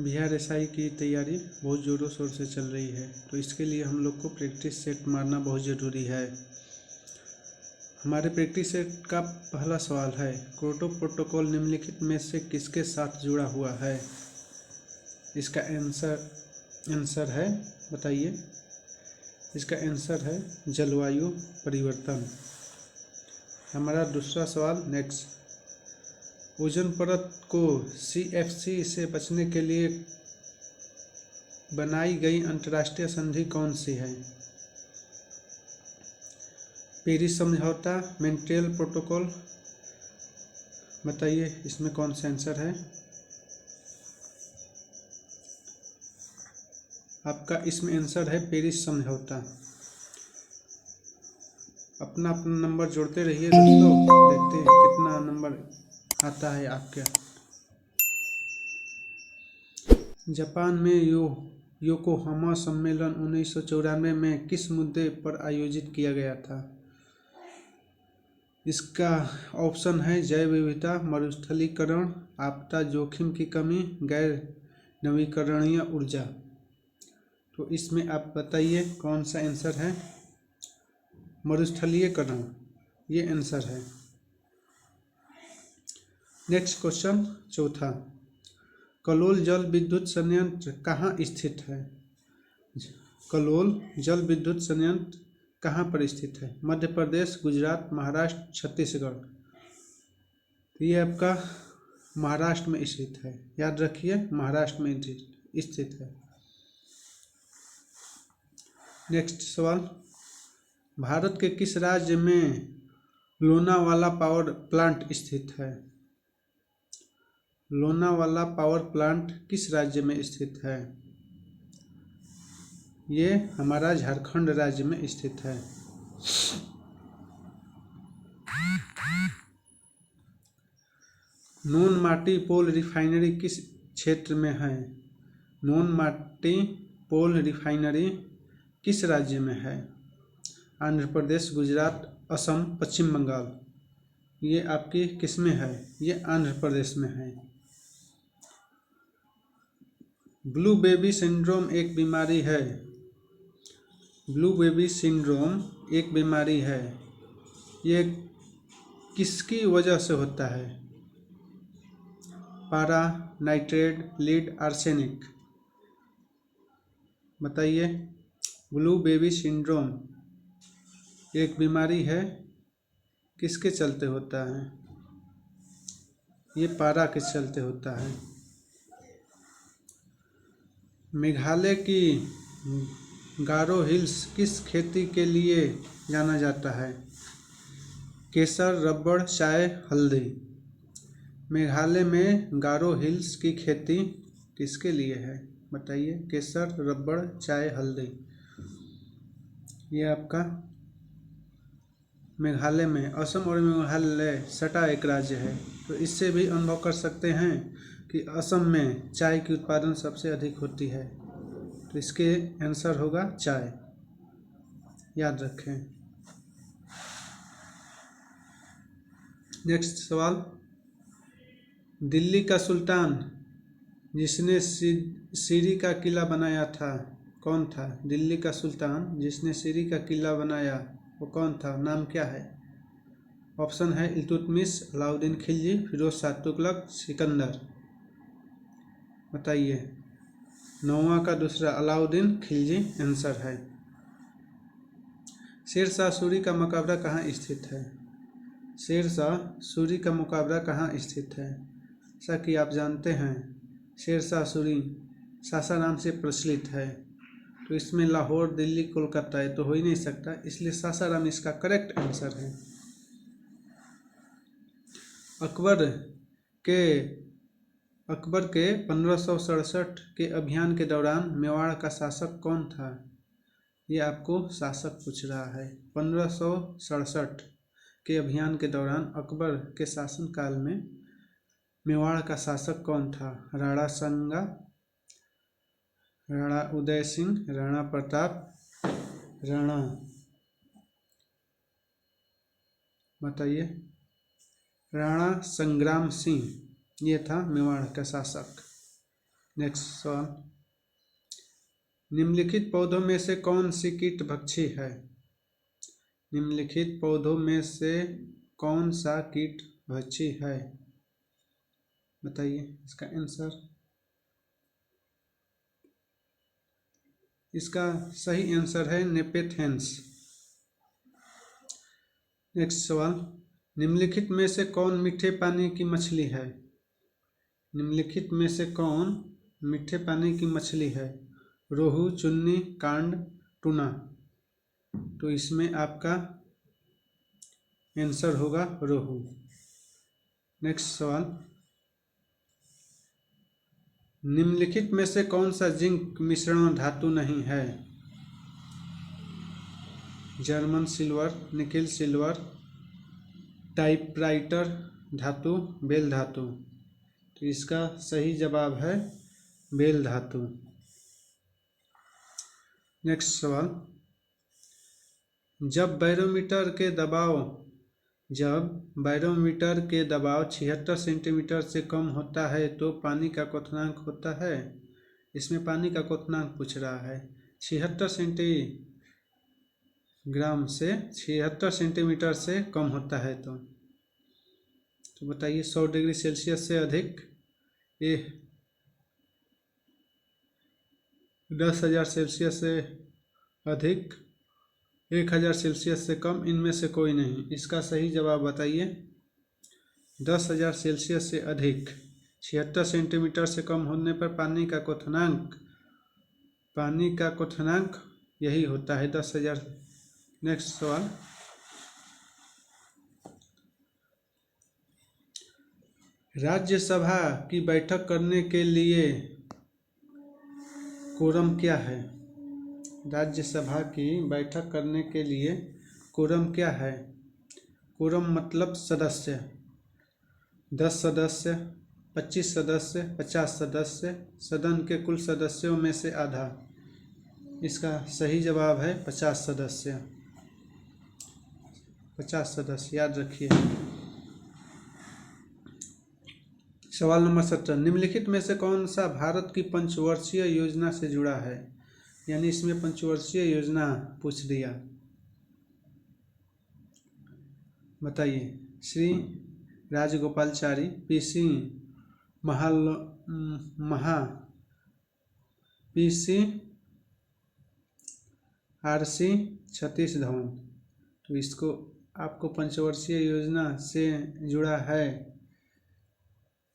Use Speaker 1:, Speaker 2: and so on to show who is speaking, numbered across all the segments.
Speaker 1: Bihar SI की तैयारी बहुत ज़ोरों शोर से चल रही है, तो इसके लिए हम लोग को प्रैक्टिस सेट मारना बहुत ज़रूरी है। हमारे प्रैक्टिस सेट का पहला सवाल है, क्योटो प्रोटोकॉल निम्नलिखित में से किसके साथ जुड़ा हुआ है? इसका आंसर है, बताइए। इसका आंसर है जलवायु परिवर्तन। हमारा दूसरा सवाल नेक्स्ट, ओजोन परत को CFC से बचने के लिए बनाई गई अंतर्राष्ट्रीय संधि कौन सी है? पेरिस समझौता, मॉन्ट्रियल प्रोटोकॉल, बताइए इसमें कौन सा आंसर है? आपका इसमें आंसर है पेरिस समझौता। अपना अपना नंबर जोड़ते रहिए दोस्तों, देखते हैं कितना नंबर आता है आपके। जापान में योकोहामा सम्मेलन 1994 में किस मुद्दे पर आयोजित किया गया था? इसका ऑप्शन है जैव विविधता, मरुस्थलीकरण, आपदा जोखिम की कमी, गैर नवीकरणीय ऊर्जा। तो इसमें आप बताइए कौन सा आंसर है? मरुस्थलीकरण, ये आंसर है। नेक्स्ट क्वेश्चन चौथा, कलोल जल विद्युत संयंत्र कहाँ स्थित है? कलोल जल विद्युत संयंत्र कहाँ पर स्थित है? मध्य प्रदेश, गुजरात, महाराष्ट्र, छत्तीसगढ़। ये आपका महाराष्ट्र में स्थित है, याद रखिए महाराष्ट्र में स्थित है। नेक्स्ट सवाल, भारत के किस राज्य में लोनावाला पावर प्लांट स्थित है? लोनावाला पावर प्लांट किस राज्य में स्थित है? ये हमारा झारखंड राज्य में स्थित है। नोन माटी पोल रिफाइनरी किस क्षेत्र में है? नोन माटी पोल रिफाइनरी किस राज्य में है? आंध्र प्रदेश, गुजरात, असम, पश्चिम बंगाल। ये आपकी किस में है? ये आंध्र प्रदेश में है। ब्लू बेबी सिंड्रोम एक बीमारी है। ब्लू बेबी सिंड्रोम एक बीमारी है, ये किसकी वजह से होता है? पारा, नाइट्रेट, लीड, आर्सेनिक। बताइए। ब्लू बेबी सिंड्रोम एक बीमारी है, किसके चलते होता है? ये पारा के चलते होता है। मेघालय की गारो हिल्स किस खेती के लिए जाना जाता है? केसर, रबड़, चाय, हल्दी। मेघालय में गारो हिल्स की खेती किसके लिए है? बताइए। केसर, रबड़, चाय, हल्दी। ये आपका मेघालय में, असम और मेघालय सटा एक राज्य है, तो इससे भी अनुभव कर सकते हैं कि असम में चाय की उत्पादन सबसे अधिक होती है, तो इसके आंसर होगा चाय, याद रखें। नेक्स्ट सवाल, दिल्ली का सुल्तान जिसने सीरी का किला बनाया था कौन था? दिल्ली का सुल्तान जिसने सीरी का किला बनाया वो कौन था? नाम क्या है? ऑप्शन है इल्तुतमिश, अलाउद्दीन खिलजी, फिरोज शाह तुगलक, सिकंदर। बताइए। 9वां का दूसरा अलाउद्दीन खिलजी आंसर है। शेरशाह सूरी का मकबरा कहाँ स्थित है? शेरशाह सूरी का मकबरा कहाँ स्थित है? जैसा कि आप जानते हैं शेरशाह सूरी सासाराम से प्रचलित है, तो इसमें लाहौर, दिल्ली, कोलकाता है तो हो ही नहीं सकता, इसलिए सासाराम इसका करेक्ट आंसर है। अकबर के 1567 के अभियान के दौरान मेवाड़ का शासक कौन था? ये आपको शासक पूछ रहा है। 1567 के अभियान के दौरान अकबर के शासनकाल में मेवाड़ का शासक कौन था? राणा संगा, राणा उदय सिंह, राणा प्रताप, राणा, बताइए। राणा संग्राम सिंह, ये था मेवाड़ का शासक। नेक्स्ट सवाल, निम्नलिखित पौधों में से कौन सी कीट भक्षी है? निम्नलिखित पौधों में से कौन सा कीट भक्षी है? बताइए इसका आंसर। इसका सही आंसर है नेपेथेंस। नेक्स्ट सवाल, निम्नलिखित में से कौन मीठे पानी की मछली है? निम्नलिखित में से कौन मीठे पानी की मछली है? रोहू, चुन्नी, कांड, टूना। तो इसमें आपका आंसर होगा रोहू। नेक्स्ट सवाल, निम्नलिखित में से कौन सा जिंक मिश्रण धातु नहीं है? German silver, nickel silver, typewriter धातु, बेल धातु। तो इसका सही जवाब है बेल धातु। नेक्स्ट सवाल, जब बैरोमीटर के दबाव 76 सेंटीमीटर से कम होता है तो पानी का क्वथनांक होता है। इसमें पानी का क्वथनांक पूछ रहा है। 76 सेंटीग्राम से 76 सेंटीमीटर से कम होता है तो बताइए 100 डिग्री सेल्सियस से अधिक, ये 10,000 सेल्सियस से अधिक, 1,000 सेल्सियस से कम, इनमें से कोई नहीं। इसका सही जवाब बताइए। 10,000 सेल्सियस से अधिक, 76 सेंटीमीटर से कम होने पर पानी का क्वथनांक यही होता है 10,000। नेक्स्ट सवाल, राज्यसभा की बैठक करने के लिए कोरम क्या है? राज्यसभा की बैठक करने के लिए कोरम क्या है? कोरम मतलब सदस्य। 10 सदस्य, 25 सदस्य, 50 सदस्य, सदन के कुल सदस्यों में से आधा। इसका सही जवाब है 50 सदस्य। 50 सदस्य याद रखिए। सवाल नंबर 17, निम्नलिखित में से कौन सा भारत की पंचवर्षीय योजना से जुड़ा है? यानी इसमें पंचवर्षीय योजना पूछ दिया। बताइए। Shri Rajagopalachari, PC RC Satish Dhawan. तो इसको आपको पंचवर्षीय योजना से जुड़ा है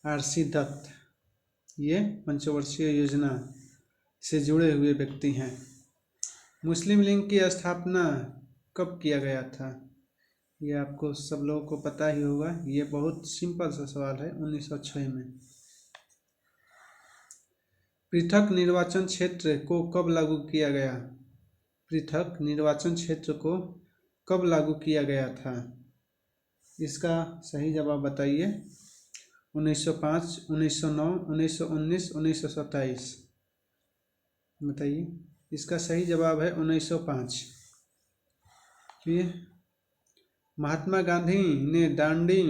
Speaker 1: आरसी दत्त। ये पंचवर्षीय योजना से जुड़े हुए व्यक्ति हैं। मुस्लिम लीग की स्थापना कब किया गया था? ये आपको सब लोगों को पता ही होगा। ये बहुत सिंपल सा सवाल है। 1906 में। पृथक निर्वाचन क्षेत्र को कब लागू किया गया? पृथक निर्वाचन क्षेत्र को कब लागू किया गया था? इसका सही जवाब बताइए। 1905, 1909, 1919, 1927। बताइए। इसका सही जवाब है 1905। महात्मा गांधी ने दांडी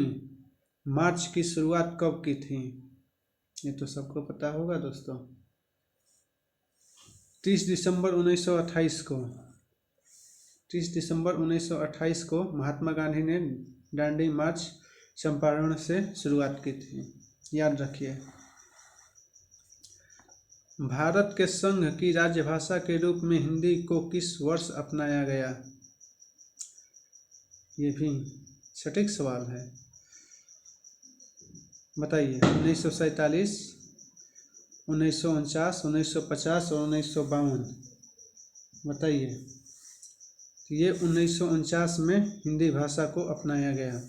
Speaker 1: मार्च की शुरुआत कब की थी? ये तो सबको पता होगा दोस्तों। 30 दिसंबर 1928 को। 30 दिसंबर 1928 को महात्मा गांधी ने दांडी मार्च चंपारण से शुरुआत की थी। याद रखिए। भारत के संघ की राजभाषा के रूप में हिंदी को किस वर्ष अपनाया गया? ये भी सटीक सवाल है। बताइए। 1947, 1949, 1950 और 1952। बताइए। ये 1949 में हिंदी भाषा को अपनाया गया।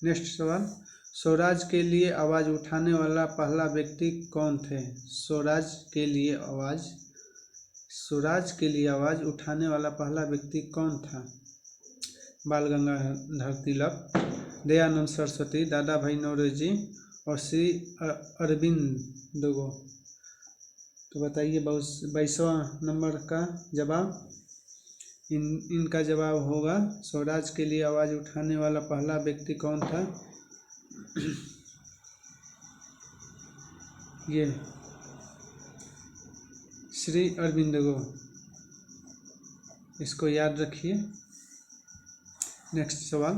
Speaker 1: नेक्स्ट सवाल, स्वराज के लिए आवाज उठाने वाला पहला व्यक्ति कौन थे? स्वराज के लिए आवाज उठाने वाला पहला व्यक्ति कौन था? बाल गंगाधर तिलक, दयानंद सरस्वती, दादा भाई नौरोजी और श्री अरबिंदो। तो बताइए 22वां नंबर का जवाब। इनका जवाब होगा स्वराज के लिए आवाज उठाने वाला पहला व्यक्ति कौन था? ये श्री अरविंदो, इसको याद रखिए। नेक्स्ट सवाल,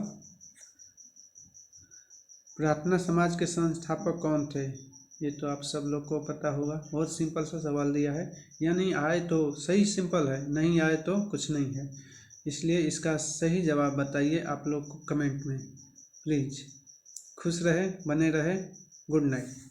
Speaker 1: प्रार्थना समाज के संस्थापक कौन थे? ये तो आप सब लोग को पता होगा, बहुत सिंपल सा सवाल दिया है। यानी आए तो सही, सिंपल है, नहीं आए तो कुछ नहीं है। इसलिए इसका सही जवाब बताइए आप लोग को कमेंट में प्लीज़। खुश रहे, बने रहे। Good night.